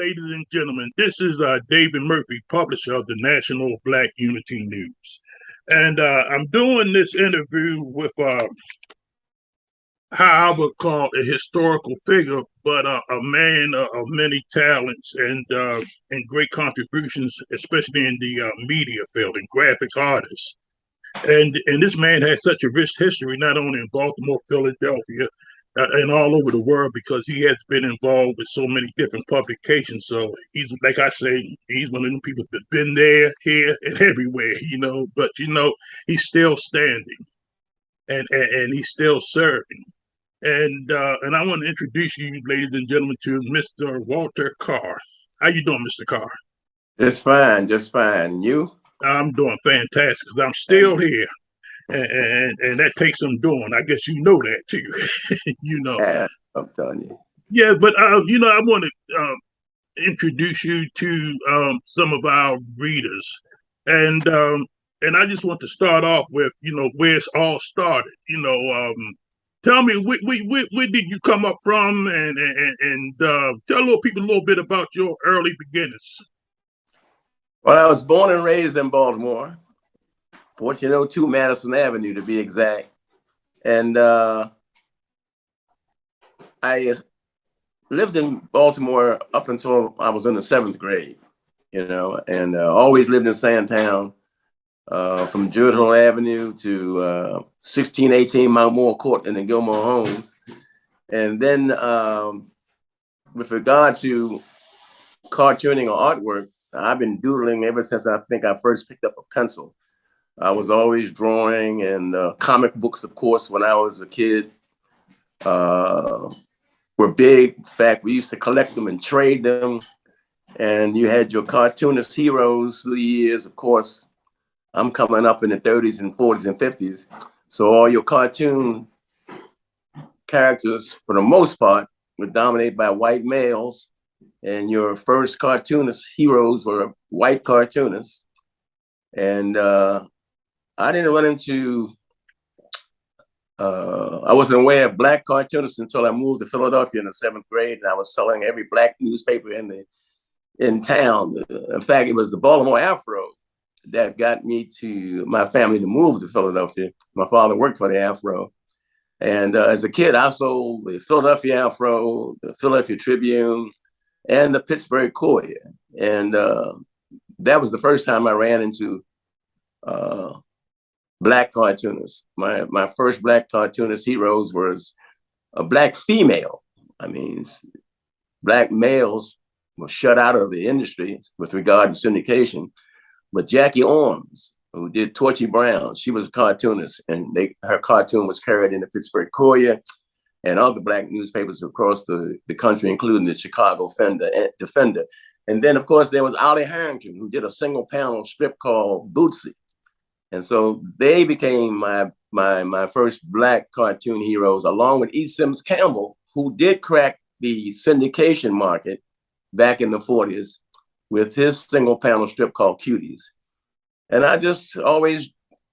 ladies and gentlemen. This is David Murphy, publisher of the National Black Unity News. And I'm doing this interview with how I would call a historical figure, but a man of many talents and great contributions, especially in the media field and graphic artists. And this man has such a rich history, not only in Baltimore, Philadelphia, and all over the world, because he has been involved with so many different publications. So he's, like I say, he's one of them people that's been there, here, and everywhere, But he's still standing, and he's still serving. And I want to introduce you, ladies and gentlemen, to Mr. Walter Carr. How you doing, Mr. Carr? Just fine, just fine. You? I'm doing fantastic because I'm still And here. And that takes some doing. I guess you know that too. you know. yeah, I'm telling you. Yeah, but I want to introduce you to some of our readers, and and I just want to start off with where it's all started. Tell me where did you come up from, and tell little people a little bit about your early beginnings. Well, I was born and raised in Baltimore, 1402 Madison Avenue to be exact. And I lived in Baltimore up until I was in the 7th grade, and always lived in Sandtown, from Druid Avenue to 1618 Mount Moore Court in the Gilmore Homes. And then with regard to cartooning or artwork, I've been doodling ever since I think I first picked up a pencil. I was always drawing, and comic books, of course, when I was a kid, were big. In fact, we used to collect them and trade them. And you had your cartoonist heroes through the years. Of course, I'm coming up in the 30s and 40s and 50s. So all your cartoon characters, for the most part, were dominated by white males. And your first cartoonist heroes were white cartoonists. And I didn't run into, I wasn't aware of black cartoonists until I moved to Philadelphia in the 7th grade, and I was selling every black newspaper in town. In fact, it was the Baltimore Afro that got my family to move to Philadelphia. My father worked for the Afro. And as a kid, I sold the Philadelphia Afro, the Philadelphia Tribune, and the Pittsburgh Courier. And that was the first time I ran into black cartoonists. My first black cartoonist heroes was a black female. I mean, black males were shut out of the industry with regard to syndication. But Jackie Orms, who did Torchy Brown, she was a cartoonist, and her cartoon was carried in the Pittsburgh Courier and other black newspapers across the country, including the Chicago Defender. And then, of course, there was Ollie Harrington, who did a single panel strip called Bootsy. And so they became my first black cartoon heroes, along with E. Sims Campbell, who did crack the syndication market back in the 40s with his single panel strip called Cuties. And I just always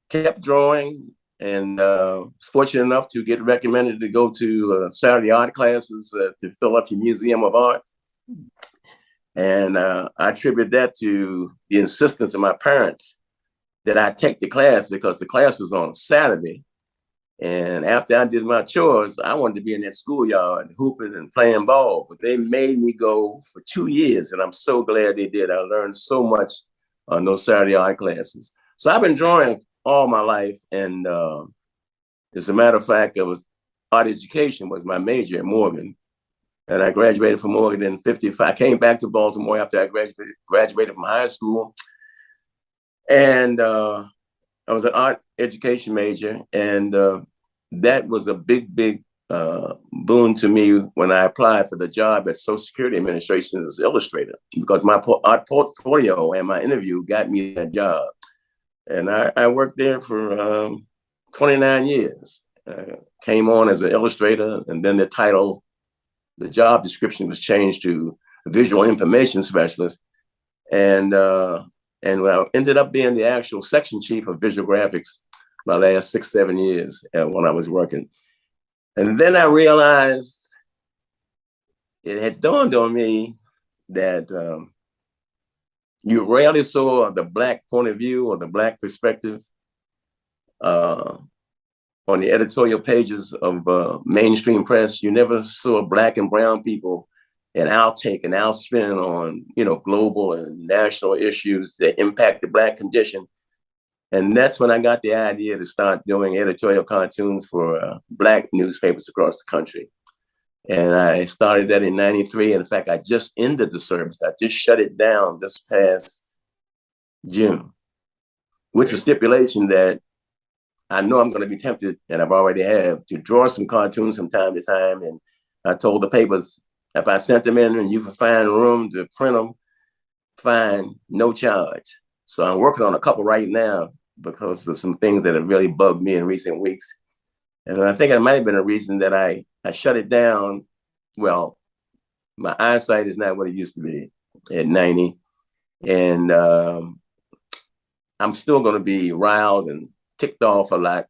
kept drawing, and was fortunate enough to get recommended to go to Saturday art classes at the Philadelphia Museum of Art. And I attribute that to the insistence of my parents that I take the class, because the class was on Saturday. And after I did my chores, I wanted to be in that schoolyard hooping and playing ball. But they made me go for 2 years, and I'm so glad they did. I learned so much on those Saturday art classes. So I've been drawing all my life. And as a matter of fact, art education was my major at Morgan. And I graduated from Morgan in 55. I came back to Baltimore after I graduated from high school. And I was an art education major. And that was a big boon to me when I applied for the job at Social Security Administration as illustrator, because my art portfolio and my interview got me that job. And I worked there for 29 years. Came on as an illustrator, and then the job description was changed to visual information specialist. And I ended up being the actual section chief of visual graphics my last 6-7 years when I was working. And then I realized it had dawned on me that you rarely saw the Black point of view or the Black perspective on the editorial pages of mainstream press. You never saw Black and brown people and our take and our spin on, global and national issues that impact the Black condition. And that's when I got the idea to start doing editorial cartoons for Black newspapers across the country. And I started that in '93. In fact, I just ended the service. I just shut it down this past June, with a stipulation that I know I'm going to be tempted, and I've already have, to draw some cartoons from time to time. And I told the papers, if I sent them in and you can find room to print them, fine, no charge. So I'm working on a couple right now because of some things that have really bugged me in recent weeks. And I think it might have been a reason that I shut it down. Well, my eyesight is not what it used to be at 90. And I'm still going to be riled and ticked off a lot,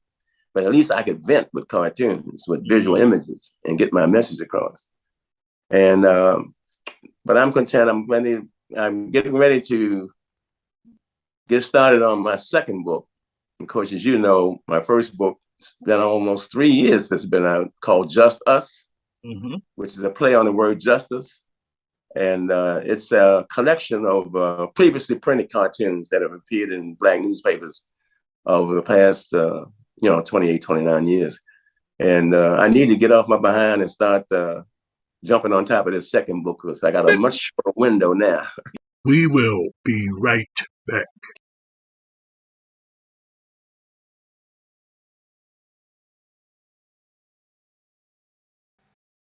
but at least I could vent with cartoons, with visual images, and get my message across. And but I'm content. I'm getting ready to get started on my second book. Of course, as you know, my first book, it's been almost 3 years that's been out, called Just Us, which is a play on the word justice. And it's a collection of previously printed cartoons that have appeared in Black newspapers over the past, 28, 29 years. And I need to get off my behind and start jumping on top of this second book, because I got a much shorter window now. We will be right back.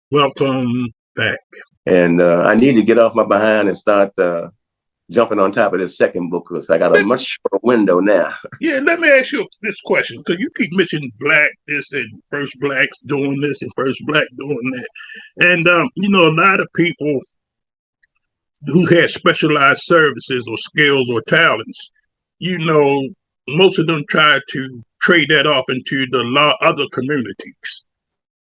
Welcome back. And I need to get off my behind and start jumping on top of this second book, because I got a much shorter window now. Yeah, let me ask you this question, because you keep mentioning Black this and first Blacks doing this and first Black doing that. And, a lot of people who had specialized services or skills or talents, most of them try to trade that off into the other communities.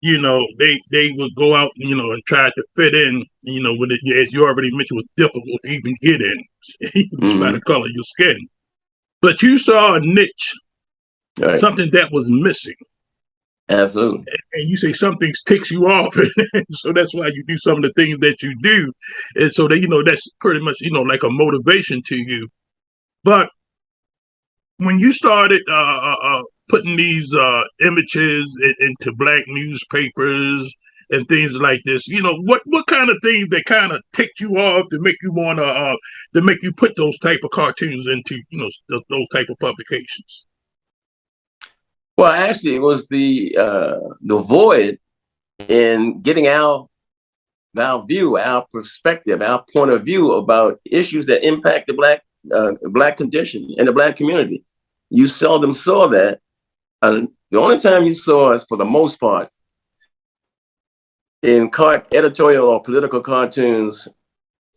They would go out, and try to fit in, when it, as you already mentioned, was difficult to even get in, just by the color of your skin. But you saw a niche, Right. something that was missing. Absolutely. And you say something ticks you off. So that's why you do some of the things that you do. And so that, that's pretty much, like a motivation to you. But when you started putting these images into Black newspapers and things like this, what kind of things that kind of ticked you off to make you want to make you put those type of cartoons into those type of publications? Well, actually, it was the void in getting our view, our perspective, our point of view about issues that impact the Black condition and the Black community. You seldom saw that. The only time you saw us, for the most part, in editorial or political cartoons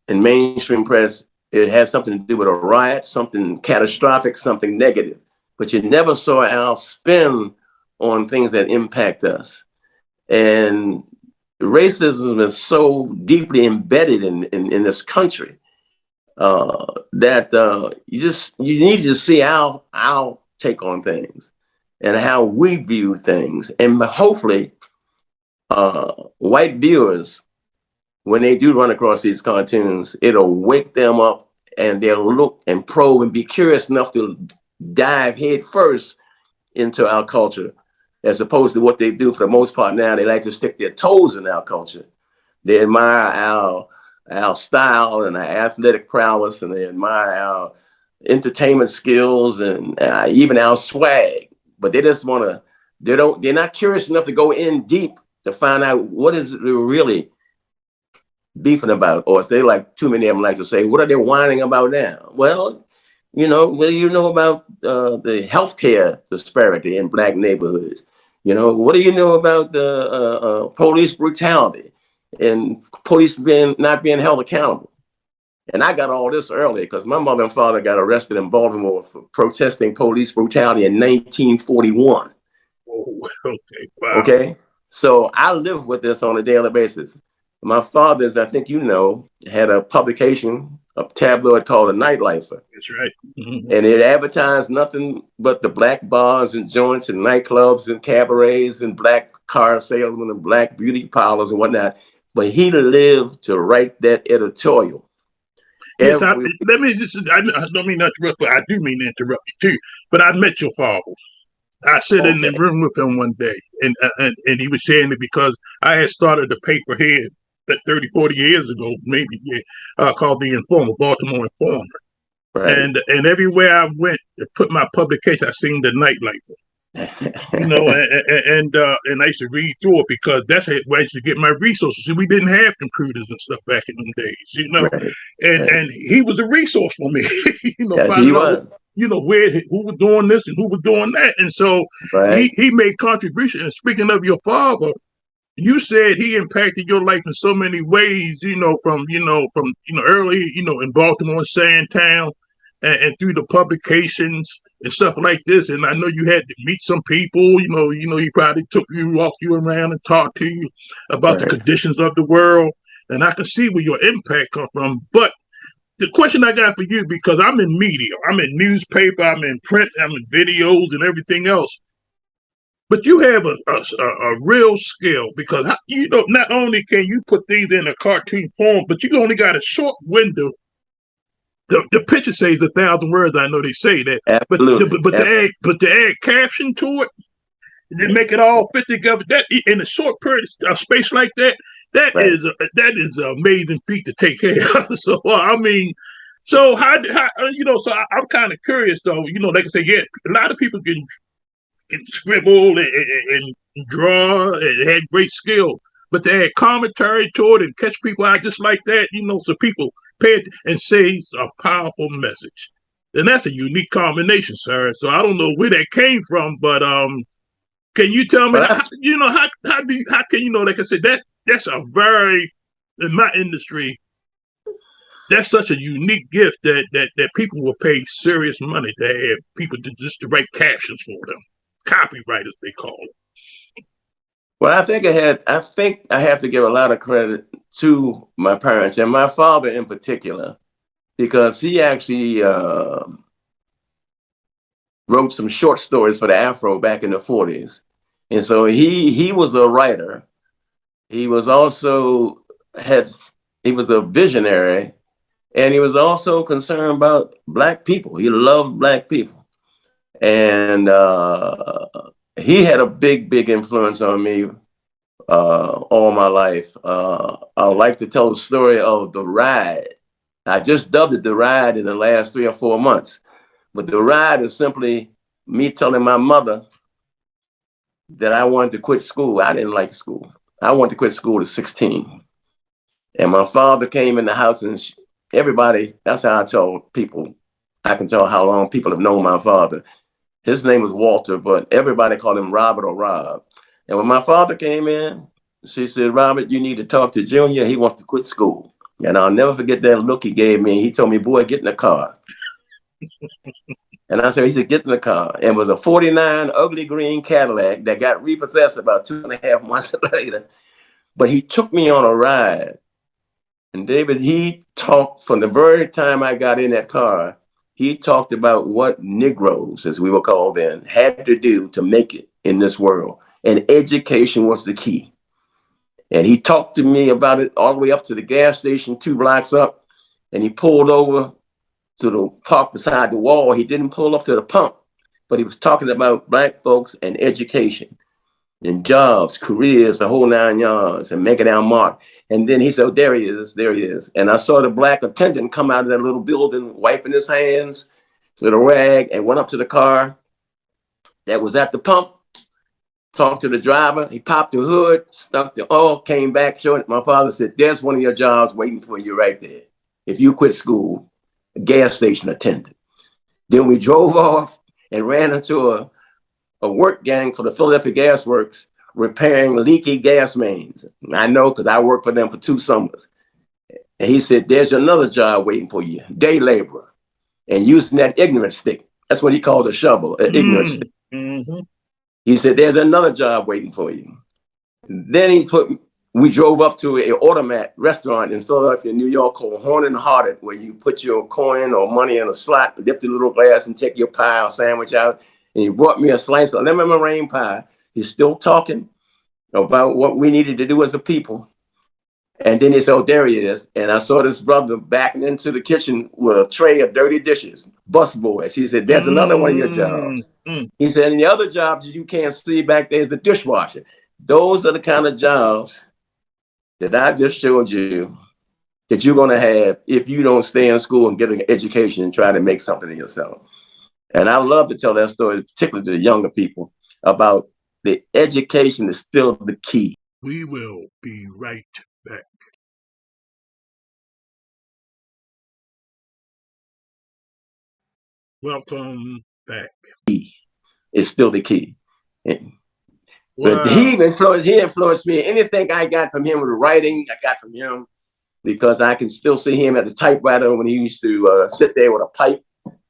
in mainstream press, it had something to do with a riot, something catastrophic, something negative. But you never saw our spin on things that impact us. And racism is so deeply embedded in this country that you need to see our take on things and how we view things. And hopefully white viewers, when they do run across these cartoons, it'll wake them up and they'll look and probe and be curious enough to dive head first into our culture, as opposed to what they do for the most part now. They like to stick their toes in our culture. They admire our style and our athletic prowess, and they admire our entertainment skills and even our swag. But they just want to, they're not curious enough to go in deep to find out what is really beefing about, or if they, like too many of them like to say, what are they whining about now? Well, what do you know about the healthcare disparity in Black neighborhoods? What do you know about the police brutality and police not being held accountable? And I got all this early because my mother and father got arrested in Baltimore for protesting police brutality in 1941. Oh, okay, wow. Okay, so I live with this on a daily basis. My father, as I think you know, had a publication, a tabloid called The Nightlifer. That's right. Mm-hmm. And it advertised nothing but the black bars and joints and nightclubs and cabarets and black car salesmen and black beauty parlors and whatnot. But he lived to write that editorial Yes, every let me just, I don't mean to interrupt, but I do mean to interrupt you too. But I met your father. I sit in the okay. room with him one day, and he was saying it because I had started a paper here that 30, 40 years ago, maybe, yeah, called The Informer, Baltimore Informer. Right. And everywhere I went to put my publication, I seen the nightlife. You know, and I used to read through it because that's where I used to get my resources. See, we didn't have computers and stuff back in them days, you know, Right. and Right. he was a resource for me, you know, Yes, he finding out, was. you know, who was doing this and who was doing that, and so Right. he made contribution. And speaking of your father, you said he impacted your life in so many ways, from early, in Baltimore, Sandtown, and through the publications and stuff like this. And I know you had to meet some people, he probably walked you around and talked to you about the Right. conditions of the world. And I can see where your impact come from. But the question I got for you, because I'm in media, I'm in newspaper, I'm in print, I'm in videos and everything else. But you have a real skill because not only can you put things in a cartoon form, but you only got a short window. The picture says 1,000 words. I know they say that, but Absolutely. Absolutely. to add caption to it, then make it all fit together. That in a short period of space like that, Right. that is an amazing feat to take care of. So I mean, so how So I'm kind of curious though. Like I say, yeah, a lot of people can scribble and draw and had great skill. But to add commentary to it and catch people out just like that, so people pay it and say a powerful message. And that's a unique combination, sir. So I don't know where that came from, but can you tell me Well, how can like I said, that's a very in my industry, that's such a unique gift that people will pay serious money to have people to write captions for them, copywriters they call it. I think I have to give a lot of credit to my parents and my father in particular, because he actually wrote some short stories for the Afro back in the 40s. And so he was a writer. He was also had he was a visionary, and he was also concerned about black people. He loved black people. And he had a big influence on me all my life. I like to tell the story of the ride. I just dubbed it the ride in the last 3 or 4 months. But the ride is simply me telling my mother that I wanted to quit school. I didn't like school. I wanted to quit school at 16. And my father came in the house, and everybody, that's how I tell people, I can tell how long people have known my father. His name was Walter, but everybody called him Robert or Rob. And when my father came in, she said, Robert, you need to talk to Junior. He wants to quit school. And I'll never forget that look he gave me. He told me, boy, get in the car. And I said, he said, get in the car. And it was a 49 ugly green Cadillac that got repossessed about 2.5 months later. But he took me on a ride. And David, he talked from the very time I got in that car, he talked about what Negroes, as we were called then, had to do to make it in this world. And education was the key. And he talked to me about it all the way up to the gas station 2 blocks up. And he pulled over to the park beside the wall. He didn't pull up to the pump, but he was talking about black folks and education and jobs, careers, the whole 9 yards, and making our mark. And then he said, oh, there he is, there he is. And I saw the black attendant come out of that little building, wiping his hands with a rag, and went up to the car that was at the pump, talked to the driver. He popped the hood, stuck the oil, came back, showed it. My father said, there's one of your jobs waiting for you right there. If you quit school, a gas station attendant. Then we drove off and ran into a work gang for the Philadelphia Gas Works repairing leaky gas mains. I know because I worked for them for 2 summers. And he said, there's another job waiting for you, day laborer, and using that ignorant stick. That's what he called a shovel, an ignorant Mm, stick. mm-hmm. He said, there's another job waiting for you. Then he put we drove up to an automat restaurant in Philadelphia, New York, called Horn and Hearted, where you put your coin or money in a slot, lift a little glass, and take your pie or sandwich out. And he brought me a slice of lemon meringue pie. He's still talking about what we needed to do as a people. And then he said, oh, there he is. And I saw this brother backing into the kitchen with a tray of dirty dishes, bus boys. He said, there's another one of your jobs. He said, and the other jobs you can't see back there is the dishwasher. Those are the kind of jobs that I just showed you that you're going to have if you don't stay in school and get an education and try to make something of yourself. And I love to tell that story, particularly to the younger people, about the education is still the key. We will be right back. Welcome back. It's still the key. Wow. But he influenced me. Anything I got from him with writing, I got from him, because I can still see him at the typewriter when he used to sit there with a pipe.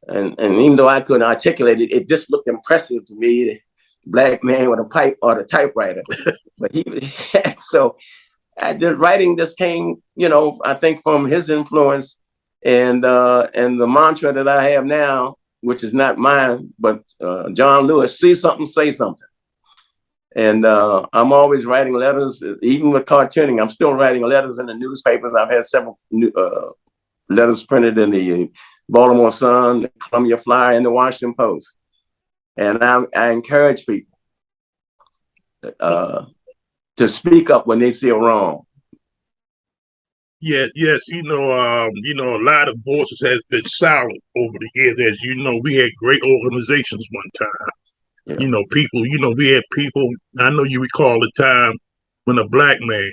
And even though I couldn't articulate it, it just looked impressive to me, the black man with a pipe or the typewriter. But so the writing just came, I think from his influence, and the mantra that I have now, which is not mine, but John Lewis, see something, say something. And I'm always writing letters, even with cartooning. I'm still writing letters in the newspapers. I've had several letters printed in the Baltimore Sun, the Columbia Flyer, and the Washington Post. And I encourage people to speak up when they see a wrong. Yes. A lot of voices has been silent over the years. As you know, we had great organizations one time. Yeah. We had people, I know you recall the time when a black man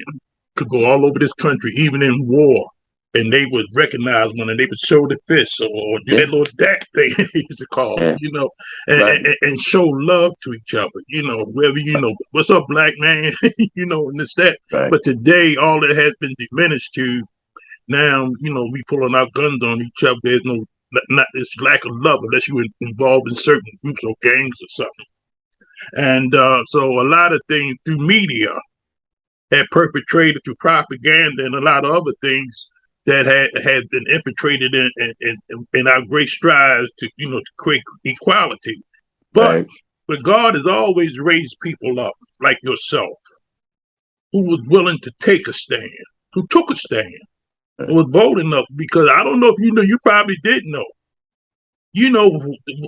could go all over this country, even in war, and they would recognize one and they would show the fist or do that little dat thing they used to call it, and show love to each other, whether, what's up, black man, and it's that. Right. But today, all that has been diminished to now, we pulling our guns on each other. There's not this lack of love unless you're involved in certain groups or gangs or something. And so a lot of things through media had perpetrated through propaganda and a lot of other things that had been infiltrated in our great strides to create equality. But God has always raised people up like yourself who was willing to take a stand, who took a stand, was bold enough, because I don't know if you probably did know. For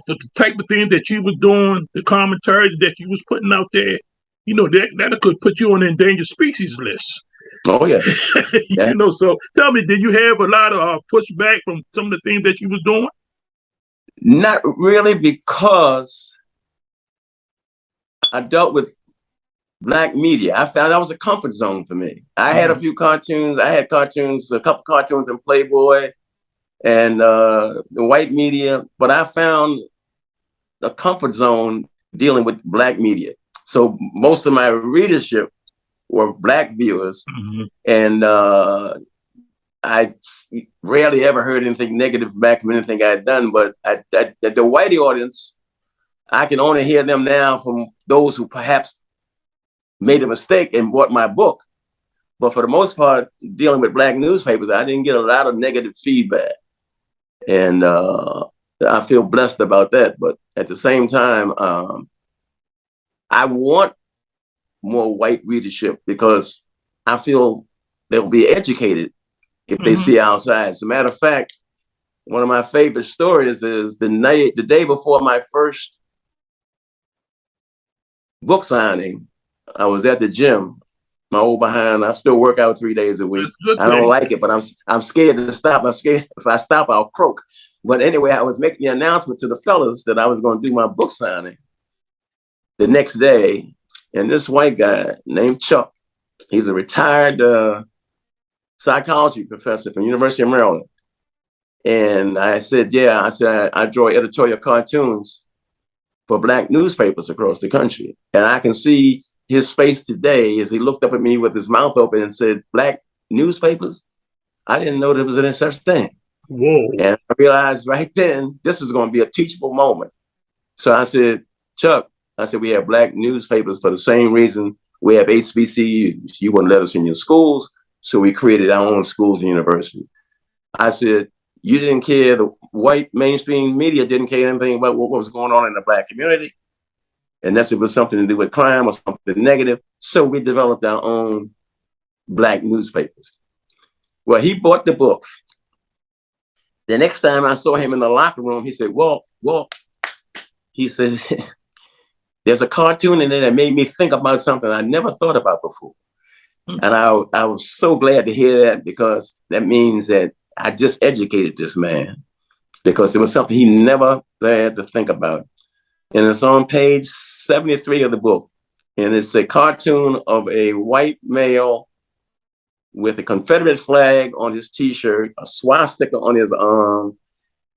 the type of things that you was doing, the commentaries that you was putting out there, that could put you on the endangered species list. Oh, yeah. So tell me, did you have a lot of pushback from some of the things that you was doing? Not really, because I dealt with black media. I found that was a comfort zone for me. I had a few cartoons. I had a couple cartoons in Playboy and the white media, but I found a comfort zone dealing with black media. So most of my readership were black viewers, and I rarely ever heard anything negative back from anything I had done. But the whitey audience, I can only hear them now from those who perhaps made a mistake and bought my book. But for the most part, dealing with black newspapers, I didn't get a lot of negative feedback. And I feel blessed about that. But at the same time, I want more white readership, because I feel they'll be educated if they see outside. As a matter of fact, one of my favorite stories is the day before my first book signing, I was at the gym. My old behind, I still work out 3 days a week. I don't like it, but I'm scared to stop. I'm scared if I stop, I'll croak. But anyway, I was making the announcement to the fellas that I was going to do my book signing the next day. And this white guy named Chuck, he's a retired psychology professor from University of Maryland. And I said, I draw editorial cartoons for black newspapers across the country. And I can see his face today as he looked up at me with his mouth open and said, black newspapers? I didn't know there was any such thing. Whoa. And I realized right then, this was going to be a teachable moment. So I said, Chuck, we have black newspapers for the same reason We have HBCUs. You wouldn't let us in your schools, so we created our own schools and universities. I said, you didn't care, the white mainstream media didn't care anything about what was going on in the Black community, unless it was something to do with crime or something negative. So we developed our own Black newspapers. Well, he bought the book. The next time I saw him in the locker room, he said, Walt, he said, there's a cartoon in there that made me think about something I never thought about before. And I was so glad to hear that, because that means that I just educated this man, because it was something he never had to think about. And it's on page 73 of the book. And it's a cartoon of a white male with a Confederate flag on his t-shirt, a swastika on his arm,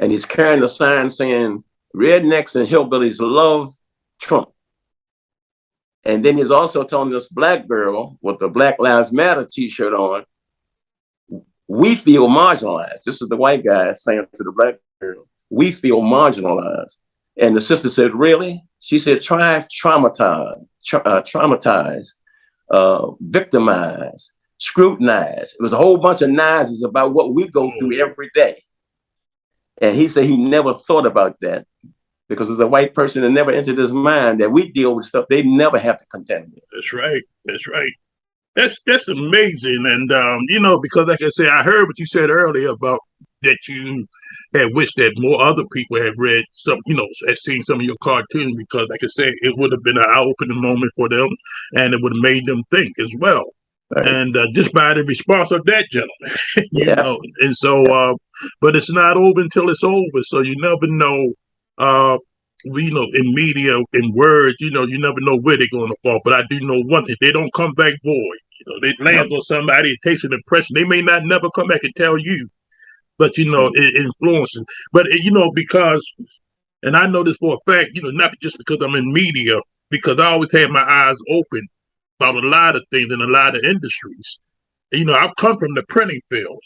and he's carrying a sign saying, rednecks and hillbillies love Trump. And then he's also telling this Black girl with the Black Lives Matter t-shirt on, we feel marginalized. This is the white guy saying to the Black girl, we feel marginalized. And the sister said, really? She said, try traumatize, victimize, scrutinize. It was a whole bunch of knives about what we go through every day. And he said he never thought about that, because as a white person, it never entered his mind that we deal with stuff they never have to contaminate. That's right. That's right. That's amazing. And because like I said, I heard what you said earlier about that you had wished that more other people had read some, had seen some of your cartoons, because like I said, it would have been an eye-opening moment for them, and it would have made them think as well. Right. And just by the response of that gentleman, and so, but it's not over until it's over. So you never know. In media, in words, you never know where they're going to fall. But I do know one thing: they don't come back void. They land on somebody, it takes an impression. They may not never come back and tell you, but it influences. But because, and I know this for a fact, not just because I'm in media, because I always have my eyes open about a lot of things in a lot of industries. I've come from the printing field.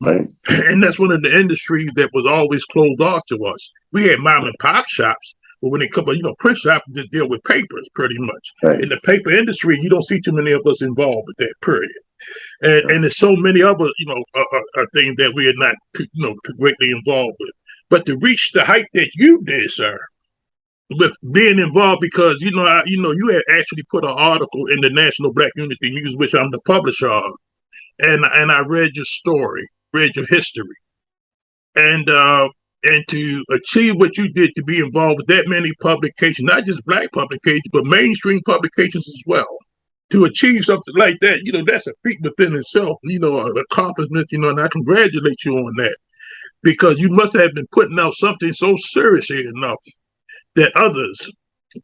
Right. And that's one of the industries that was always closed off to us. We had mom and pop shops, but when it comes, print shops just deal with papers pretty much. Right. In the paper industry, you don't see too many of us involved with that, period. And there's so many other, things that we are not, greatly involved with. But to reach the height that you did, sir, with being involved, because you had actually put an article in the National Black Unity News, which I'm the publisher of, and I read your story, read your history, and to achieve what you did, to be involved with that many publications, not just Black publications, but mainstream publications as well. To achieve something like that, that's a feat within itself, an accomplishment, and I congratulate you on that, because you must have been putting out something so seriously enough that others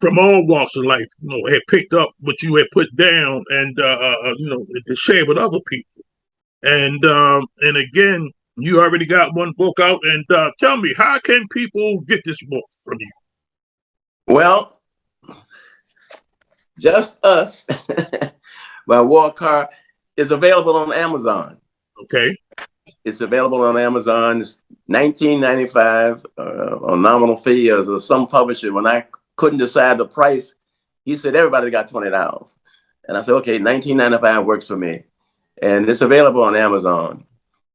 from all walks of life, had picked up what you had put down, and to share with other people. And again, you already got one book out, and tell me, how can people get this book from you? Well, Just Us by Walt Carr is available on Amazon. Okay. It's available on Amazon. It's $19.95 on nominal fee. As some publisher, when I couldn't decide the price, he said everybody got $20, and I said, okay, $19.95 works for me, and it's available on Amazon.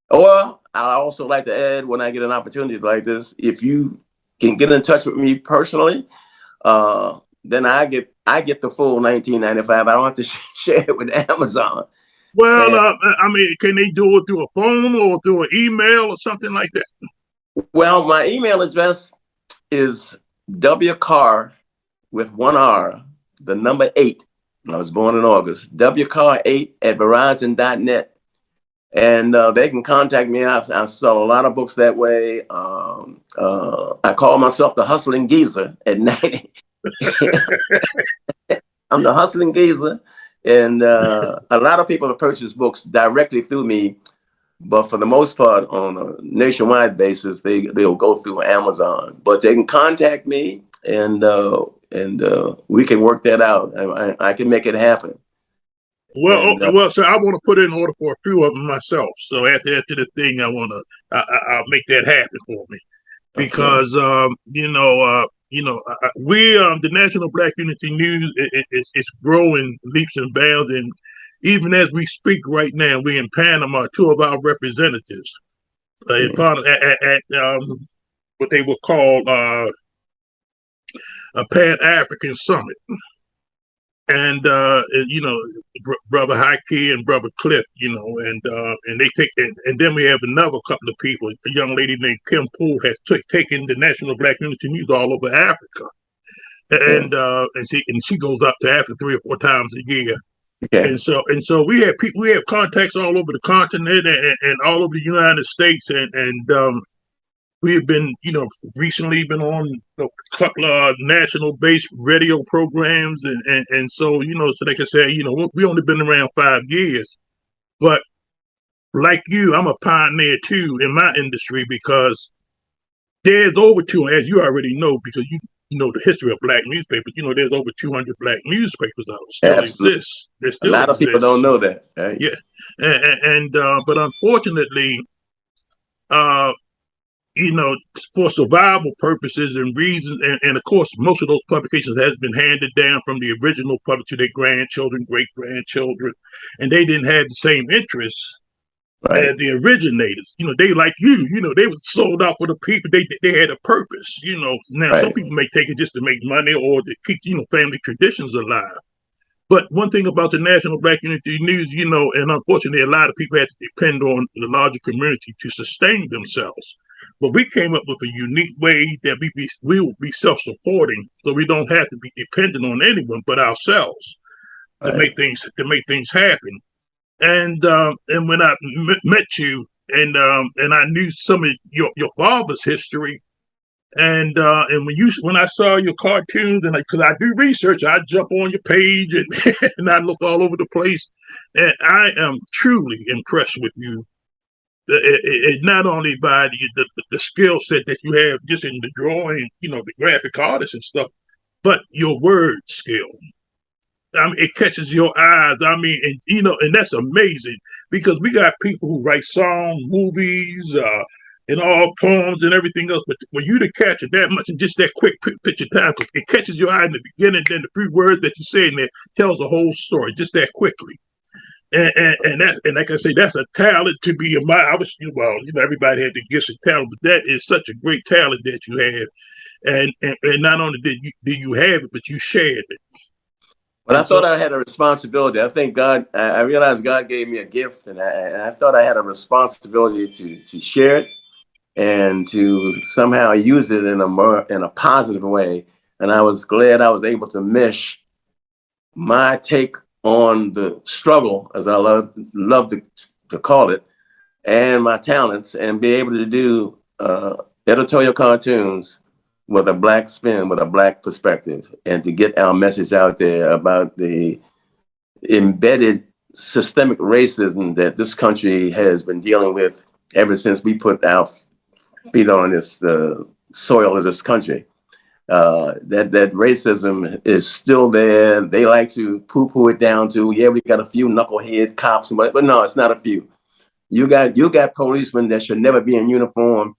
Or I also like to add, when I get an opportunity like this, if you can get in touch with me personally, then I get the full $19.95. I don't have to share it with Amazon. Well, can they do it through a phone or through an email or something like that? Well, my email address is wcarr with one R, the number 8. I was born in August. wcarr8@verizon.net. And they can contact me. I sell a lot of books that way. I call myself the hustling geezer at night. I'm the hustling geezer. And a lot of people have purchased books directly through me. But for the most part, on a nationwide basis, they'll go through Amazon. But they can contact me, and we can work that out. I can make it happen. Well, so I want to put in order for a few of them myself. So after the thing, I'll make that happen for me, because we the National Black Unity News it's growing leaps and bounds, and even as we speak right now, we're in Panama. Two of our representatives Yeah. at what they would call a Pan African Summit, and brother Haki and brother Cliff, and they take it, and then we have another couple of people. A young lady named Kim Poole has taken the National Black Unity News all over Africa, Okay. and she goes up to Africa 3 or 4 times a year. Okay. And so we have contacts all over the continent and all over the United States, and we have been, recently been on a couple of national-based radio programs, and so, so like I said, we only been around 5 years, but like you, I'm a pioneer too in my industry because there's over two, as you already know, because you know the history of black newspapers. There's over 200 black newspapers out. Still Absolutely. exists. There A still lot of people don't exists. know that, right? Yeah, but unfortunately, uh, for survival purposes and reasons, and of course, most of those publications has been handed down from the original public to their grandchildren, great grandchildren, and they didn't have the same interests Right. as the originators. They like they were sold out for the people. They had a purpose. Now some Right. people may take it just to make money or to keep family traditions alive. But one thing about the National Black Unity News, and unfortunately, a lot of people had to depend on the larger community to sustain themselves. But we came up with a unique way that we will be self-supporting, so we don't have to be dependent on anyone but ourselves Right. to make things happen. And when I met you, and I knew some of your father's history, and when I saw your cartoons, and because I do research, I jump on your page and and I look all over the place, and I am truly impressed with you. Not only by the skill set that you have just in the drawing, the graphic artists and stuff, but your word skill. I mean, it catches your eyes. I mean, and that's amazing because we got people who write songs, movies, and all poems and everything else. But for you to catch it that much in just that quick picture time, it catches your eye in the beginning, then the few words that you say in there tells the whole story just that quickly. And like I say, that's a talent to be a mind. I was well, everybody had the gifts and talent, but that is such a great talent that you have. And not only did you have it, but you shared it. But I And thought so I had a responsibility. I think God, I realized God gave me a gift, and I thought I had a responsibility to share it and to somehow use it in a positive way. And I was glad I was able to mesh my take on the struggle, as I love to call it, and my talents, and be able to do editorial cartoons with a black spin, with a black perspective, and to get our message out there about the embedded systemic racism that this country has been dealing with ever since we put our feet on this soil of this country. That racism is still there. They like to poo-poo it down to, yeah, we got a few knucklehead cops, but no, it's not a few. You got policemen that should never be in uniform.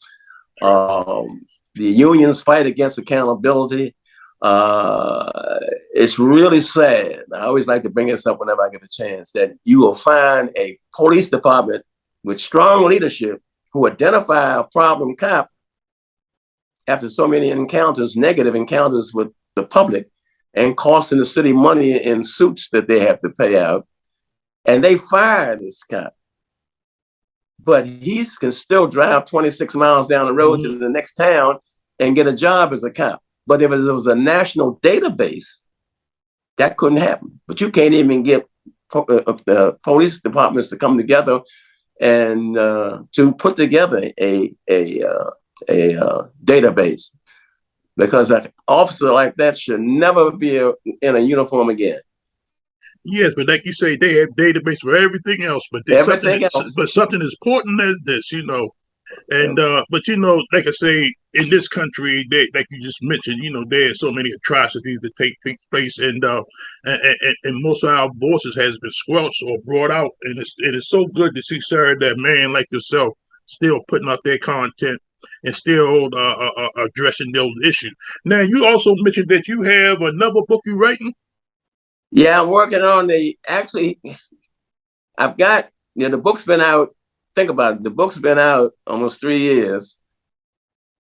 The unions fight against accountability. It's really sad. I always like to bring this up whenever I get a chance, that you will find a police department with strong leadership who identify a problem cop after so many encounters, negative encounters with the public, and costing the city money in suits that they have to pay out. And they fire this cop, but he can still drive 26 miles down the road mhm. to the next town and get a job as a cop. But if it was a national database, that couldn't happen. But you can't even get police departments to come together and to put together a database, because an officer like that should never be in a uniform again. Yes, but like you say, they have database for everything else, but there's Everything else. something as important as this, And but like I say, in this country, like you just mentioned, there are so many atrocities that take place, and most of our voices has been squelched or brought out, and it is so good to see, sir, that man like yourself still putting out their content, and still addressing those issues. Now, you also mentioned that you have another book you're writing. Yeah, I'm working on actually, I've got, the book's been out. Think about it. The book's been out almost 3 years.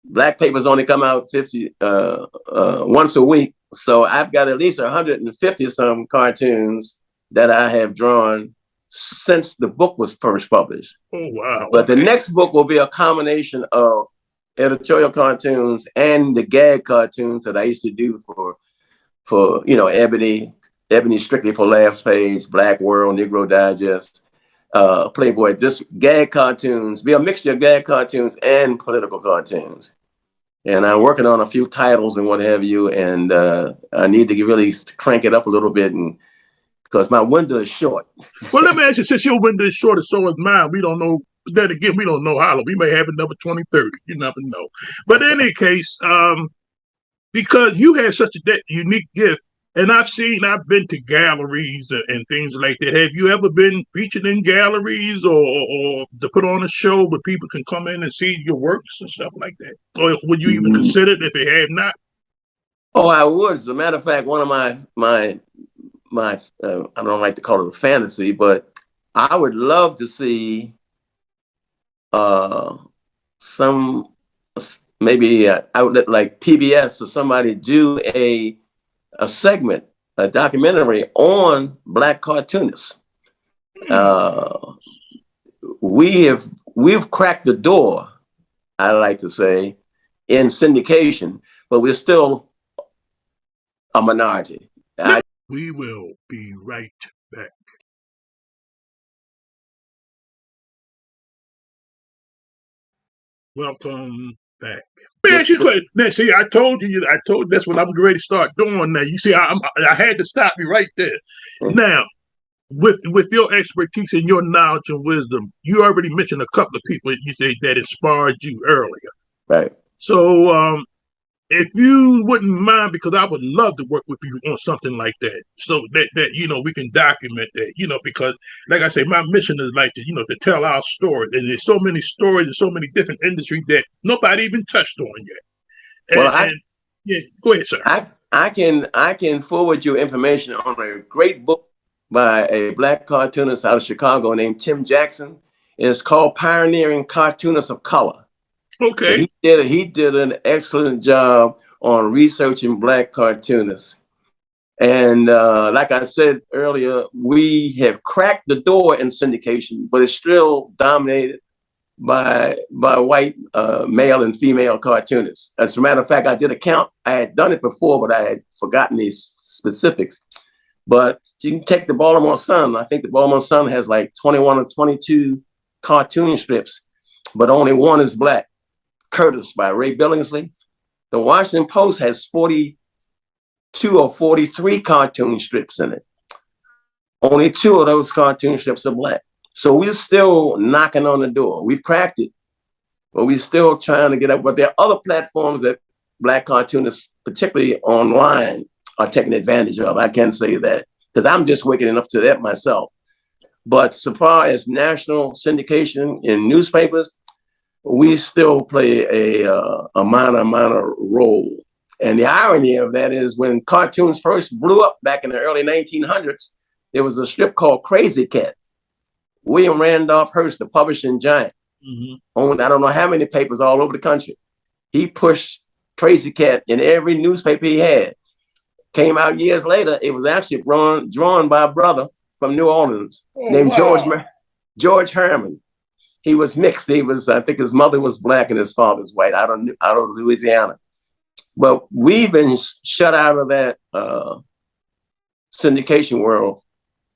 Black papers only come out 50 once a week. So I've got at least 150 some cartoons that I have drawn since the book was first published. Oh, wow. But the next book will be a combination of editorial cartoons and the gag cartoons that I used to do for Ebony Strictly for Laughs page, Black World, Negro Digest, Playboy. This gag cartoons, be a mixture of gag cartoons and political cartoons. And I'm working on a few titles and what have you, and I need to really crank it up a little bit, and because my window is short. Well, let me ask you, since your window is short and so is mine, we don't know. Then again, we don't know how long. We may have another 2030. You never know. But in any case, because you have such a unique gift, and I've been to galleries and things like that. Have you ever been featured in galleries or to put on a show where people can come in and see your works and stuff like that? Or would you even consider it if it had not? Oh, I would. As a matter of fact, one of my I don't like to call it a fantasy, but I would love to see some maybe outlet like PBS or somebody do a segment, a documentary on Black cartoonists. We've cracked the door, I like to say, in syndication, but we're still a minority. We will be right back. Welcome back. Man, now, see, I told you that's what I'm ready to start doing now. You see, I had to stop you right there. Now, with your expertise and your knowledge and wisdom, you already mentioned a couple of people you say that inspired you earlier. Right. So, if you wouldn't mind, because I would love to work with you on something like that, so that we can document that, because like I say, my mission is like to tell our stories, and there's so many stories and so many different industries that nobody even touched on yet. And yeah, go ahead, sir. I can forward you information on a great book by a Black cartoonist out of Chicago named Tim Jackson. It's called Pioneering Cartoonists of Color. Okay. And he did an excellent job on researching Black cartoonists. And like I said earlier, we have cracked the door in syndication, but it's still dominated by white male and female cartoonists. As a matter of fact, I did a count. I had done it before, but I had forgotten these specifics. But you can take the Baltimore Sun. I think the Baltimore Sun has like 21 or 22 cartoon strips, but only one is Black. Curtis by Ray Billingsley. The Washington Post has 42 or 43 cartoon strips in it. Only 2 of those cartoon strips are Black. So we're still knocking on the door. We've cracked it, but we're still trying to get up. But there are other platforms that Black cartoonists, particularly online, are taking advantage of. I can say that because I'm just waking up to that myself. But so far as national syndication in newspapers, we still play a minor role. And the irony of that is when cartoons first blew up back in the early 1900s, there was a strip called Crazy Cat. William Randolph Hearst, the publishing giant, owned I don't know how many papers all over the country. He pushed Crazy Cat in every newspaper he had. Came out years later, it was actually drawn by a brother from New Orleans named George Herman. He was mixed. I think his mother was Black and his father was white out of Louisiana. But we've been shut out of that syndication world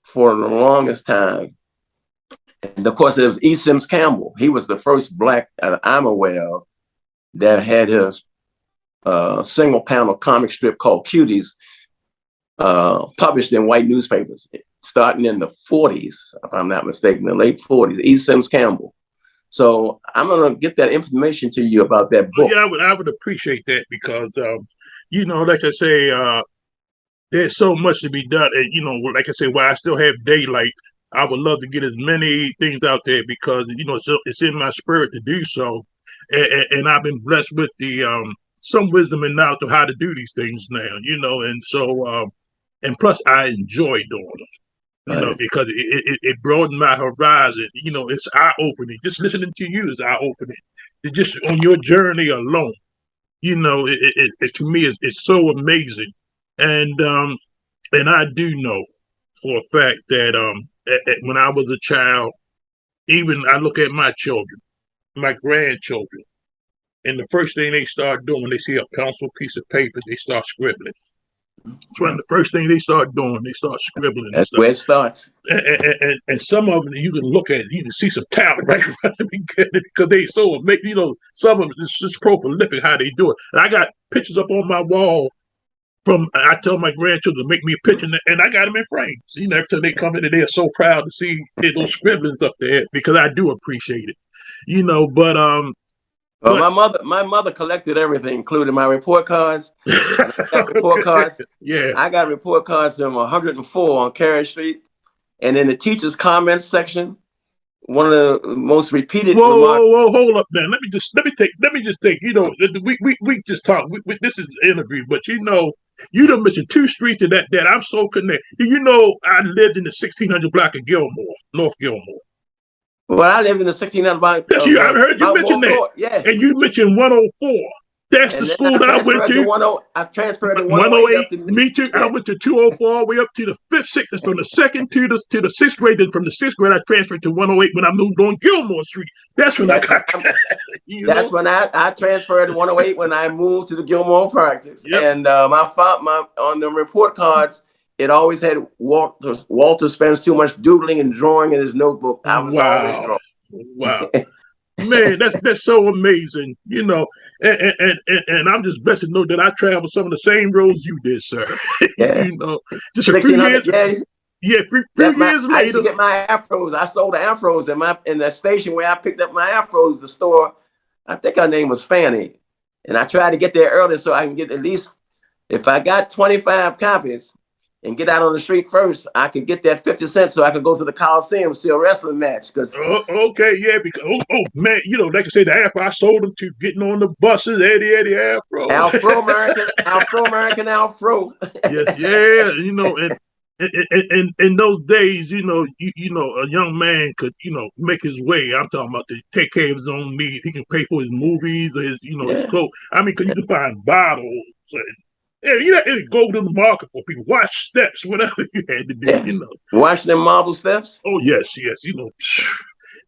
for the longest time. And of course, it was E. Sims Campbell. He was the first Black I'm aware of that had his single panel comic strip called Cuties published in white newspapers, starting in the 40s, if I'm not mistaken, the late 40s, E. Sims Campbell. So I'm going to get that information to you about that book. Yeah, I would appreciate that because, like I say, there's so much to be done. And, like I say, while I still have daylight, I would love to get as many things out there because, it's in my spirit to do so. and I've been blessed with the some wisdom and knowledge of how to do these things now, and so and plus I enjoy doing them, Right. because it broadened my horizon. It's eye opening. Just listening to you is eye opening. Just on your journey alone, to me it's so amazing, and I do know for a fact that when I was a child, even I look at my children, my grandchildren, and the first thing they start doing when they see a pencil, piece of paper, they start scribbling. It's one of Yeah. the first thing they start doing. They start scribbling and That's stuff. where it starts. And some of them you can look at, you can see some talent right from the beginning because they so amazing. Some of them it's just prolific how they do it. And I got pictures up on my wall from I tell my grandchildren to make me a picture, and I got them in frames. Every time they come in, they're so proud to see those scribblings up there because I do appreciate it. But Well, but my mother collected everything, including my report cards. And I got report okay, cards. yeah. I got report cards from 104 on Carr Street, and in the teachers' comments section, one of the most repeated Whoa, remarks. whoa, whoa! Hold up, man. Let me just take. We just talk. This is an interview, but you done mentioned two streets that I'm so connected. I lived in the 1600 block of Gilmore, North Gilmore. Well, I lived in the 1600 block That's of you. I heard you Mount mention Moore that, Court. Yeah, and you mentioned 104. That's the and then school that I went to. I transferred to 108 108. up to Me too. I yeah. went to 204 all the way up to the fifth, sixth, and from the second to the sixth grade. Then from the sixth grade, I transferred to 108 when I moved on Gilmore Street. That's when I That's when got, you that's know. when I transferred to 108 when I moved to the Gilmore Projects. Yep. And my on the report cards, it always had Walter spends too much doodling and drawing in his notebook. I was always Wow. drawing. Wow. Man, that's so amazing, and I'm just blessed to know that I traveled some of the same roads you did, sir. Yeah, Just a few 1600. years, Yeah, yeah, few that my years I used to later. get my afros. I sold the afros in the station where I picked up my afros. The store, I think her name was Fanny, and I tried to get there early so I can get at least if I got 25 copies and get out on the street first, I could get that 50 cents so I could go to the Coliseum see a wrestling match. Because Okay, yeah, because man, like I said, the Afro I sold them to getting on the buses, Eddie Afro. Afro American Afro. Yes, yeah, and in those days, a young man could, make his way. I'm talking about to take care of his own needs. He can pay for his movies, his Yeah, clothes. I mean, because you can find bottles and yeah, go to the market for people. Watch steps, whatever you had to yeah. do. Watching them marble steps. Oh yes, yes,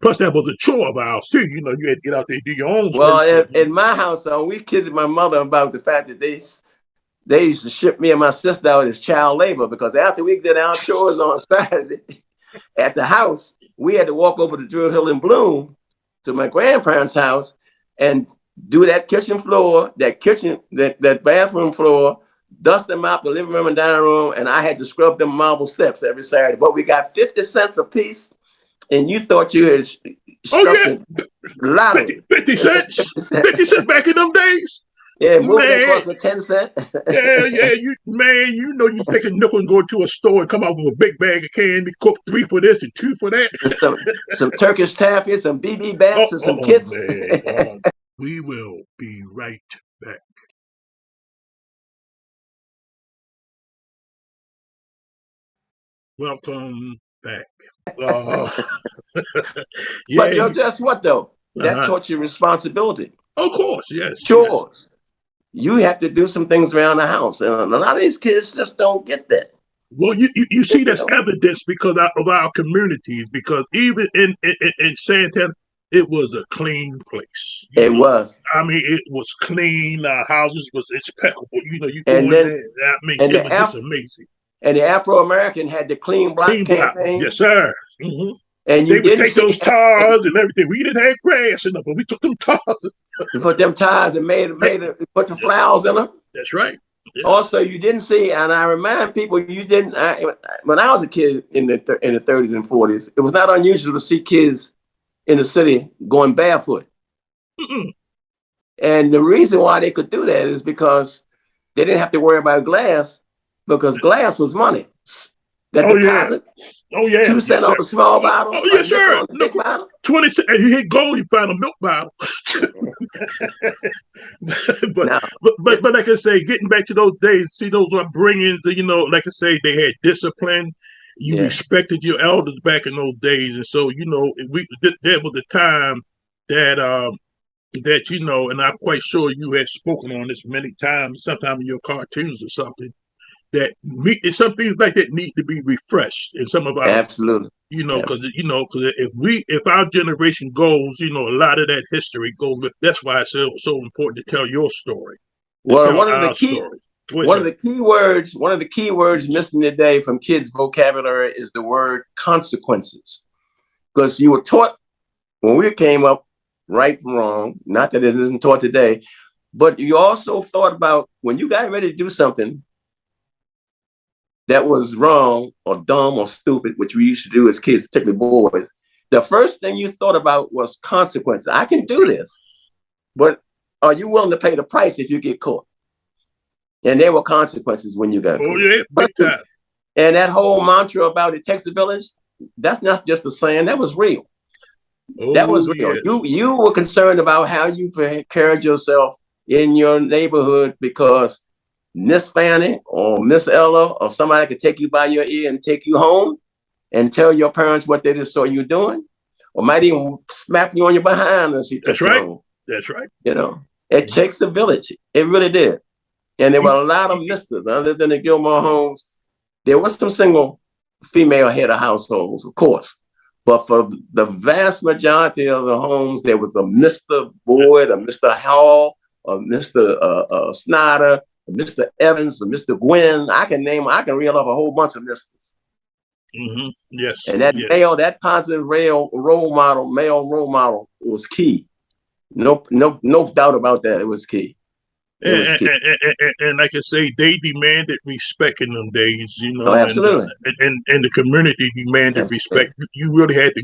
Plus, that was a chore of ours too. You had to get out there and do your own Well, steps. in my house, we kidded my mother about the fact that they used to ship me and my sister out as child labor because after we did our chores on Saturday at the house, we had to walk over to Druid Hill and Bloom to my grandparents' house and do that kitchen floor, that bathroom floor, dust them out the living room and dining room, and I had to scrub them marble steps every Saturday. But we got 50 cents a piece, and you thought you had Oh struck the yeah, 50, lottery. 50 cents, 50 cents back in them days, Yeah, moving that man. cost me 10 cents. Yeah, yeah, you take a nickel and go to a store and come out with a big bag of candy, cook 3 for this and 2 for that. some Turkish taffy, some BB bats, and some Oh kits. man. We will be right back. Welcome back. Uh, But yeah, Joe, guess what though? That uh-huh. taught you responsibility, Of course, yes, yes. chores. You have to do some things around the house, and a lot of these kids just don't get that. Well, you see, You that's know, evidence because of our communities. Because even in Santana, it was a clean place. it was, I mean, it was clean. Houses was impeccable. You go and in then there. I mean, and it the was just Af amazing. and the Afro American had the clean block Clean block, campaign, yes, sir. Hmm. and you They would didn't take see those and tars and everything. We didn't have grass enough, but we took them tars. you put them ties and put the flowers in them. That's right. Yeah. Also, you didn't see, and I remind people, you didn't. When I was a kid in the 30s and 40s, it was not unusual to see kids in the city going barefoot. Mm-mm. And the reason why they could do that is because they didn't have to worry about glass, because glass was money. That Oh yeah. deposit Oh yeah. 2 cent Yes, on sir. the small bottle, Oh a yes, nickel sir. on the No, big bottle. 20 cents. And he hit gold. He found a milk bottle. but, Now, but like I say, getting back to those days, see those upbringings. Like I say, they had discipline. You yeah, respected your elders back in those days, and so there was a time that and I'm quite sure you had spoken on this many times, sometime in your cartoons or something. Some things like that need to be refreshed in some of our absolutely. because Absolutely. if our generation goes, a lot of that history goes with. That's why it's so important to tell your story, to Well, tell our story. What's one of that? the key words missing today from kids' vocabulary is the word consequences. Because you were taught when we came up, right from wrong, not that it isn't taught today, but you also thought about when you got ready to do something that was wrong or dumb or stupid, which we used to do as kids, particularly boys, the first thing you thought about was consequences. I can do this, but are you willing to pay the price if you get caught? And there were consequences when you got Oh caught. yeah, big time. And that whole mantra about it takes a village, that's not just a saying, that was real. That Oh was real. yes. You were concerned about how you carried yourself in your neighborhood because Miss Fanny or Miss Ella or somebody could take you by your ear and take you home and tell your parents what they just saw you doing, or might even smack you on your behind as she That's took you right. home. That's right. It Mhm. takes a village. It really did. And there were You, a lot of misters. I lived in the Gilmore homes. There was some single female head of households, of course. But for the vast majority of the homes, there was a Mr. Boyd, a Mr. Hall, a Mr. Snyder, a Mr. Evans, a Mr. Gwynn. I can reel off a whole bunch of misters. yes. And that Yes. that positive male role model was key. No doubt about that. It was key. It was And, key. like I say, they demanded respect in them days, Oh, absolutely. and the community demanded respect. Absolutely. You really had to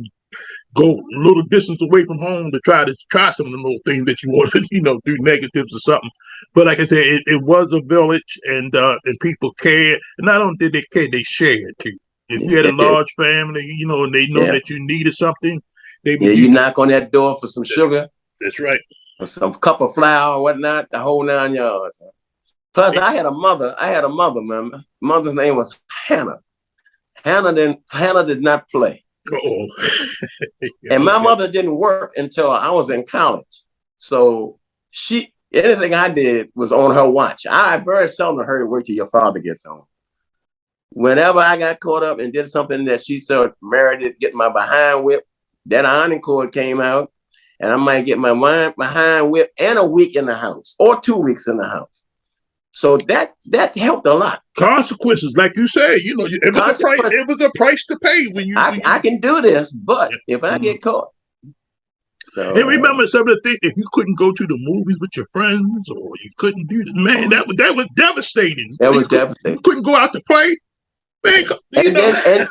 go a little distance away from home to try some of the little things that you wanted, do negatives or something. But like I said, it was a village, and people cared. And not only did they care, they shared too. If you had a large family, and they know Yeah. that you needed something, they Yeah, would you give you. knock on that door for some sugar That's right. or some cup of flour or whatnot, the whole 9 yards. Plus, I had a mother. Man. Mother's name was Hannah. Hannah did not play. Oh, And my okay. mother didn't work until I was in college. So anything I did was on her watch. I very seldom heard wait till your father gets home. Whenever I got caught up and did something that she said merited getting my behind whipped, that ironing cord came out, and I might get my behind whipped and a week in the house or 2 weeks in the house. So that helped a lot. Consequences, like you said, it was a price. It was a price to pay when you. I can do this, but if I Mhm. get caught, so And remember some of the things. If you couldn't go to the movies with your friends, or you couldn't do this, man, that was devastating. that You was could you devastating. couldn't go out to play, man.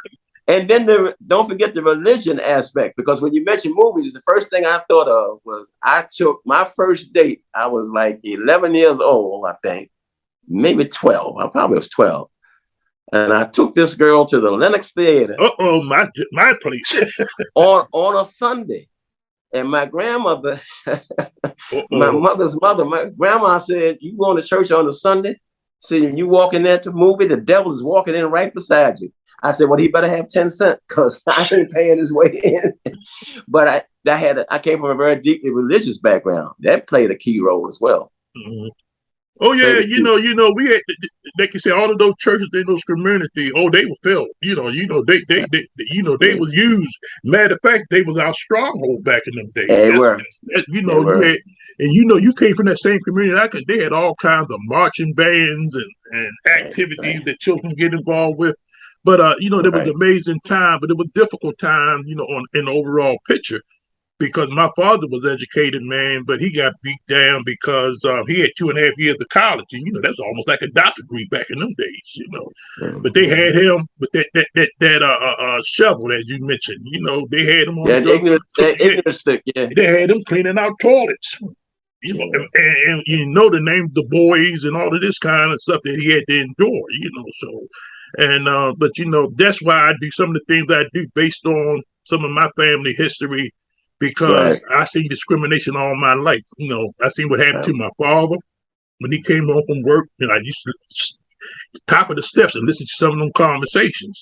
And then don't forget the religion aspect, because when you mentioned movies, the first thing I thought of was I took my first date. I was like 11 years old, I think, maybe 12. I probably was 12. And I took this girl to the Lenox Theater my place. on a Sunday. And my grandmother, my Uh-oh. mother's mother, my grandma said, "You going to church on a Sunday? See, you walk in there to movie, the devil is walking in right beside you." I said, "Well, he better have 10 cents because I ain't paying his way in." But I came from a very deeply religious background. That played a key role as well. Mhm. Oh yeah, we had, like you say, all of those churches in those communities. Oh, they were filled. They was used. Matter of fact, they was our stronghold back in them days. They were. They You were. had, and you came from that same community. They had all kinds of marching bands and activities Right. that children get involved with. But there was Right. amazing time, but it was difficult time. In the overall picture, because my father was educated, man, but he got beat down because he had 2.5 years of college, and that's almost like a doctorate degree back in them days. But they Mm-hmm. had him with that shovel, as you mentioned. They had him on the That door. ignorant stick, yeah. They had him cleaning out toilets. Yeah. And the names, the boys, and all of this kind of stuff that he had to endure. So And but that's why I do some of the things I do based on some of my family history, because Right. I seen discrimination all my life. I seen what happened to my father when he came home from work, and I used to top of the steps and listen to some of them conversations.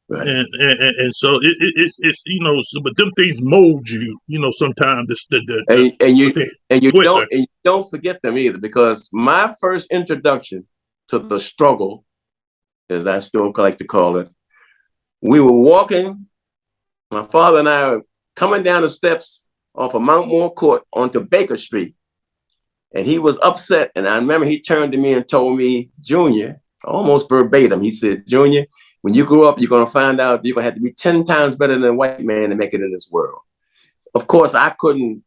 Right. And so it's so, but them things mold you. Sometimes it's the And and what you they and you go ahead, don't sir. and you don't forget them either, because my first introduction to the struggle, as I still like to call it, we were walking. My father and I were coming down the steps off of Mount Moore Court onto Baker Street, and he was upset. And I remember he turned to me and told me, Junior, almost verbatim, he said, Junior, when you grow up, you're going to find out you're going to have to be 10 times better than a white man to make it in this world. Of course, I couldn't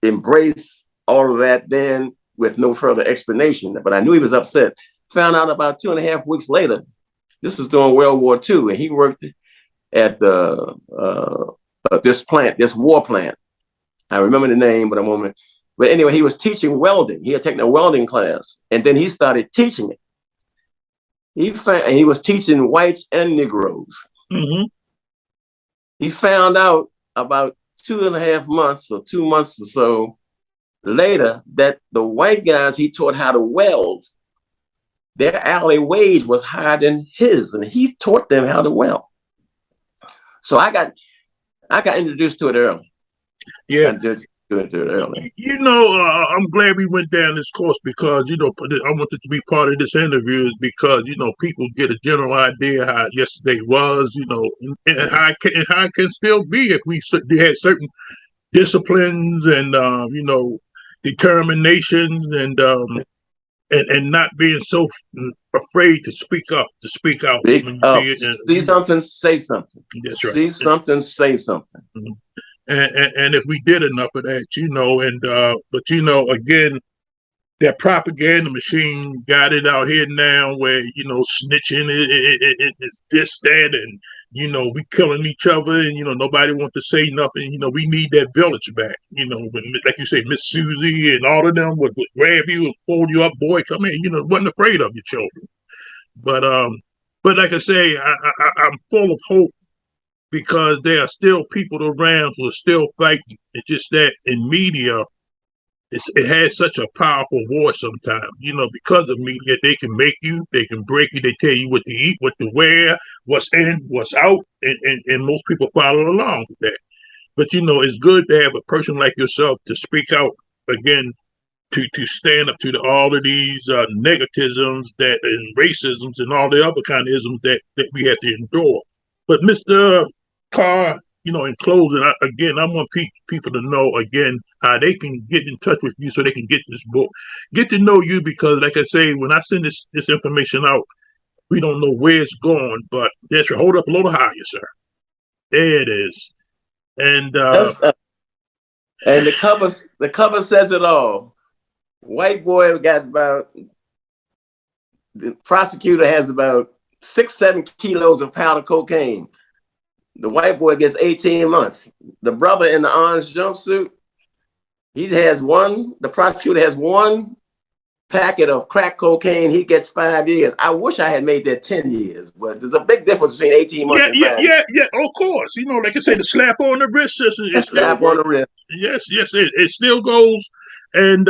embrace all of that then with no further explanation, but I knew he was upset. Found out about 2.5 weeks later, this was during World War II, and he worked at this war plant. I remember the name, but a moment. But anyway, he was teaching welding. He had taken a welding class, and then he started teaching it. He was teaching whites and Negroes. Mm-hmm. He found out about 2.5 months or 2 months or so later that the white guys he taught how to weld, their hourly wage was higher than his, and he taught them how to weld. So I got introduced to it early. Yeah. I did do it early. I'm glad we went down this course because I wanted to be part of this interview is because people get a general idea how yesterday was, and Yeah. how it can still be if they had certain disciplines and determinations and not being so afraid to speak out Speak when you see up. it. And See something, say something. that's right. See something, say something. And if we did enough of that, and but again, that propaganda machine got it out here now where snitching is this that and we killing each other and nobody wants to say nothing. We need that village back. When, like you say, Miss Susie and all of them would grab you and pull you up, boy, come in. Wasn't afraid of your children. But like I say, I'm full of hope because there are still people around who are still fighting. It's just that in media, it has such a powerful voice sometimes. Because of media, they can make you, they can break you, they tell you what to eat, what to wear, what's in, what's out, and most people follow along with that. But it's good to have a person like yourself to speak out again, to stand up to all of these negativisms that and racisms and all the other kind of isms that we have to endure. But Mr. Carr, in closing, again, I want people to know again how they can get in touch with you so they can get this book, get to know you because, like I say, when I send this information out, we don't know where it's going, but that's your hold up a little higher, sir. There it is, and That's, and the cover says it all. White boy got about, the prosecutor has about 6-7 kilos of powder cocaine. The white boy gets 18 months. The brother in the orange jumpsuit, the prosecutor has one packet of crack cocaine, he gets 5 years. I wish I had made that 10 years, but there's a big difference between 18 months yeah, and yeah, 5 years. yeah, yeah. Of course, like I say, the slap on the wrist system, it That's still slap on works. the wrist. Yes, yes, it still goes, and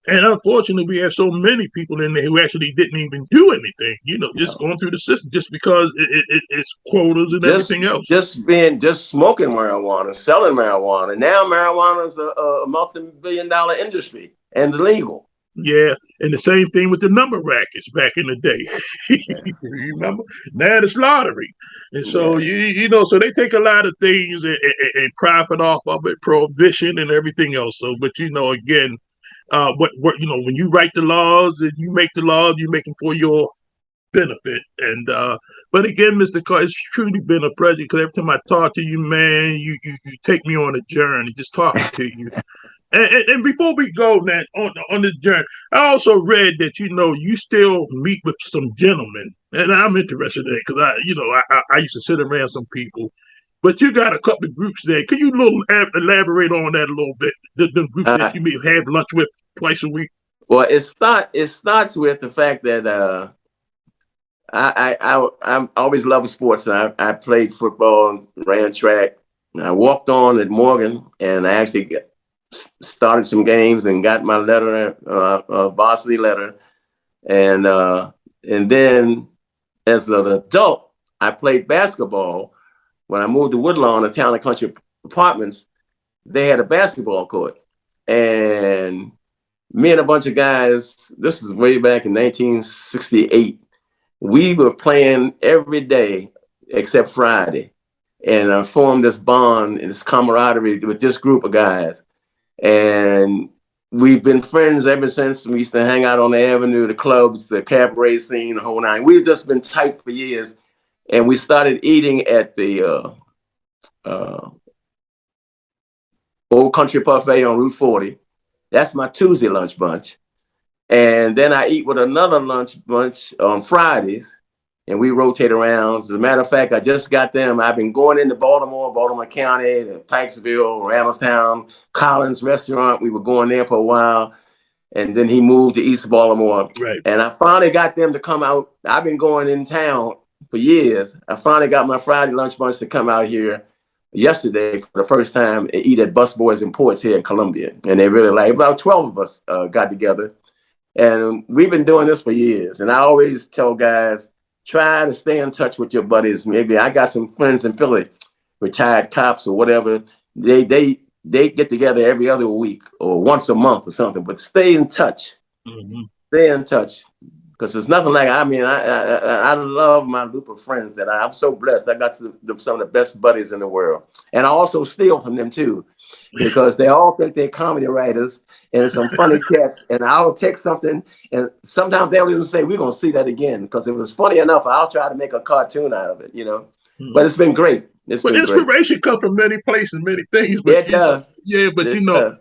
unfortunately, we have so many people in there who actually didn't even do anything. Just No. going through the system just because it's quotas and Just everything else. just smoking marijuana, selling marijuana. Now marijuana is a multi-billion-dollar industry and legal. Yeah, and the same thing with the number rackets back in the day. Yeah. Remember? Now it's lottery, and so Yeah. so they take a lot of things and profit off of it, prohibition and everything else. So, but again, what when you write the laws and you make the laws, you make them for your benefit. And but again, Mr. Carr, it's truly been a pleasure because every time I talk to you, man, you take me on a journey just talking to you. And before we go now on this journey, I also read that you still meet with some gentlemen, and I'm interested in it because I used to sit around some people, but you got a couple of groups there. Could you elaborate on that a little bit? The groups that Uh, you may have lunch with twice a week. well, it starts with the fact that I'm always loved sports. I played football, ran track. I walked on at Morgan, and I actually started some games and got my letter, varsity letter, and uh, and then as an adult, I played basketball. When I moved to Woodlawn, the Town and Country Apartments, they had a basketball court, and me and a bunch of guys. This is way back in 1968. We were playing every day except Friday, and I formed this bond and this camaraderie with this group of guys. And we've been friends ever since. We used to hang out on the avenue, the clubs, the cabaret scene, the whole nine. We've just been tight for years. And we started eating at the uh, Old Country Buffet on Route 40. That's my Tuesday lunch bunch. And then I eat with another lunch bunch on Fridays, and we rotate around. As a matter of fact, I just got them. I've been going into Baltimore, Baltimore County, Pikesville, Randallstown, Collins Restaurant. We were going there for a while, and then he moved to East Baltimore. Right. And I finally got them to come out. I've been going in town for years. I finally got my Friday lunch bunch to come out here yesterday for the first time and eat at Busboys and Ports here in Columbia. And they really like, about 12 of us got together. And we've been doing this for years. And I always tell guys, try to stay in touch with your buddies. Maybe I got some friends in Philly, retired cops or whatever. They get together every other week or once a month or something. But stay in touch. Mm-hmm. Stay in touch. Because there's nothing like, I love my group of friends that I'm so blessed. I got some of the best buddies in the world. And I also steal from them too, because they all think they're comedy writers and some funny cats. And I'll take something, and sometimes they'll even say, we're going to see that again. Because if it was funny enough, I'll try to make a cartoon out of it, you know. Mm-hmm. But it's been great. But inspiration comes from many places, many things. But it does. But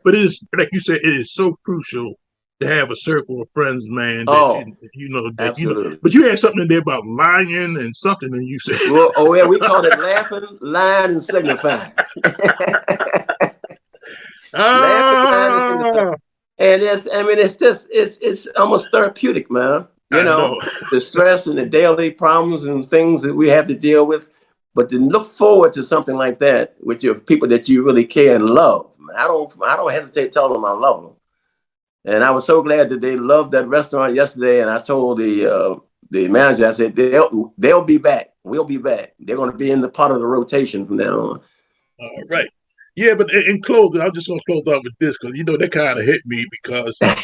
but it is, like you said, it is so crucial to have a circle of friends, man. Absolutely. But you had something in there about lying and something, and you said, well, yeah, we call it laughing, lying, and signifying. And it's almost therapeutic, man. You know, the stress and the daily problems and things that we have to deal with. But to look forward to something like that with your people that you really care and love. I don't hesitate telling them I love them. And I was so glad that they loved that restaurant yesterday. And I told the manager, I said, they'll be back. We'll be back. They're going to be in the part of the rotation from now on. All right. Yeah, but in closing, I'm just going to close out with this because, that kind of hit me because, I'm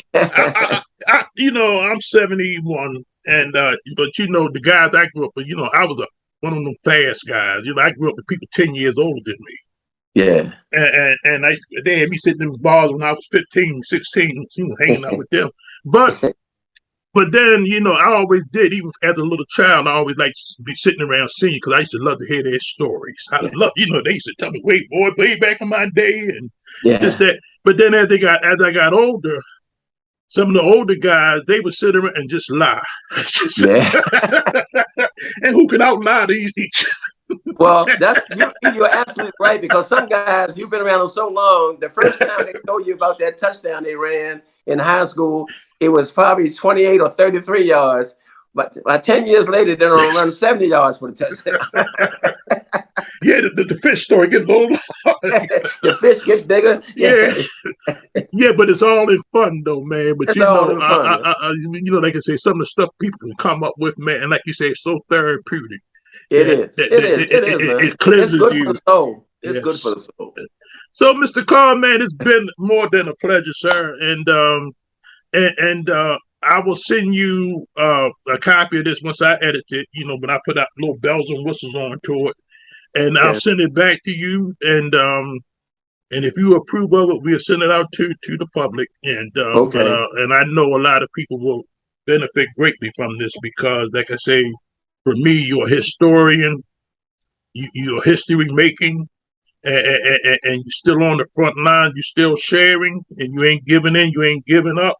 71 and, but, the guys I grew up with, I was one of them fast guys. I grew up with people 10 years older than me. Yeah. And they had me sitting in bars when I was 15, 16, hanging out with them. But then, I always did, even as a little child, I always liked to be sitting around singing because I used to love to hear their stories. I love, they used to tell me, wait, boy, way back in my day and this, that. But then as I got older, some of the older guys, they would sit around and just lie. And who can out-lie to each Well, you're absolutely right, because some guys, you've been around them so long, the first time they told you about that touchdown they ran in high school, it was probably 28 or 33 yards. But 10 years later, they're going to run 70 yards for the touchdown. Yeah, the fish story gets a little the fish get bigger. Yeah, but it's all in fun, though, man. But it's all in fun, like I say, some of the stuff people can come up with, man, and like you say, it's so therapeutic. It is, man. It cleanses good you. For the soul. It's good for the soul. So, Mr. Carr, man, it's been more than a pleasure, sir. And I will send you a copy of this once I edit it. When I put out little bells and whistles onto it, and I'll send it back to you. And if you approve of it, we'll send it out to the public. And and I know a lot of people will benefit greatly from this because, like I say, for me, you're a historian, you're history making, and you're still on the front line. You're still sharing, and you ain't giving in. You ain't giving up.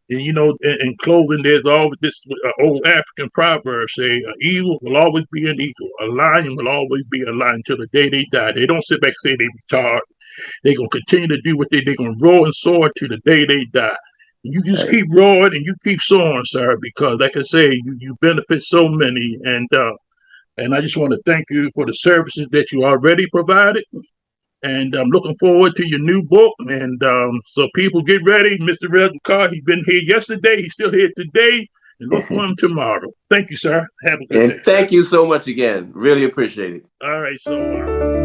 And in closing, there's always this old African proverb say, "An eagle will always be an eagle. A lion will always be a lion until the day they die." They don't sit back and say they retired. They're gonna continue to do what they're gonna roar and soar to the day they die. You just Hey, keep rolling and you keep soaring, sir, because like I say, you benefit so many. And I just want to thank you for the services that you already provided. And I'm looking forward to your new book. And so people get ready. Mr. Reg Carr, he's been here yesterday. He's still here today. And look for him tomorrow. Thank you, sir. Have a good day, and sir. thank you so much again. Really appreciate it. All right, so